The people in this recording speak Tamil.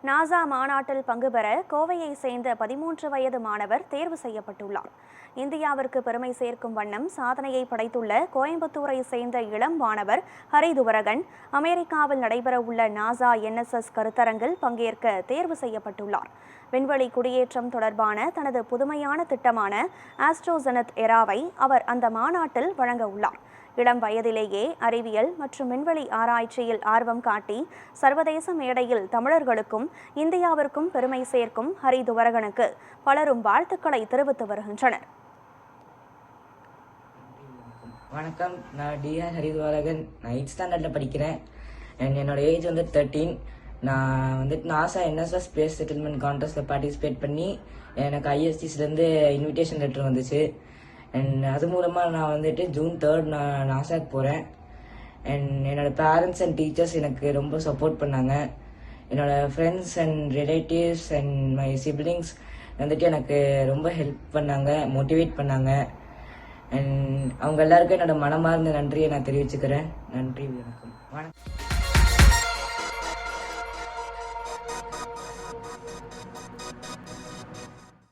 நாசா மாநாட்டில் பங்கு பெற கோவையை சேர்ந்த 13 வயது மாணவர் தேர்வு செய்யப்பட்டுள்ளார். இந்தியாவிற்கு பெருமை சேர்க்கும் வண்ணம் சாதனையை படைத்துள்ள கோயம்புத்தூரை சேர்ந்த இளம் மாணவர் ஹரிதுவரகன் அமெரிக்காவில் நடைபெறவுள்ள நாசா NSS கருத்தரங்கில் பங்கேற்க தேர்வு செய்யப்பட்டுள்ளார். விண்வெளி குடியேற்றம் தொடர்பான தனது புதுமையான திட்டமான ஆஸ்ட்ரோசெனத் எராவை அவர் அந்த மாநாட்டில் வழங்க உள்ளார். இளம் வயதிலேயே அறிவியல் மற்றும் விண்வெளி ஆராய்ச்சியில் ஆர்வம் காட்டி சர்வதேச மேடையில் தமிழர்களுக்கும் இந்தியாவிற்கும் பெருமை சேர்க்கும் ஹரிதுவரகனுக்கு பலரும் வாழ்த்துக்களை தெரிவித்து வருகின்றனர். வணக்கம், நான் DR ஹரிதுவரகன். நான் 8th ஸ்டாண்டர்டில் படிக்கிறேன். என்னோட ஏஜ் 13. நான் நாசா NSS ஸ்பேஸ் செட்டில்மெண்ட் கான்டெஸ்ட்டில் பார்ட்டிசிபேட் பண்ணி எனக்கு ISTஸ்லேருந்து இன்விடேஷன் லெட்டர் வந்துச்சு. அண்ட் அது மூலமாக நான் June 3 நான் நாசாக்கு போகிறேன். அண்ட் என்னோட பேரண்ட்ஸ் அண்ட் டீச்சர்ஸ் எனக்கு ரொம்ப சப்போர்ட் பண்ணாங்க. என்னோட friends and relatives and my siblings எனக்கு ரொம்ப ஹெல்ப் பண்ணாங்க, மோட்டிவேட் பண்ணாங்க. அண்ட் அவங்க எல்லாருக்கும் என்னோட மனமார்ந்த நன்றியை நான் தெரிவிச்சுக்கிறேன். நன்றி, வணக்கம்.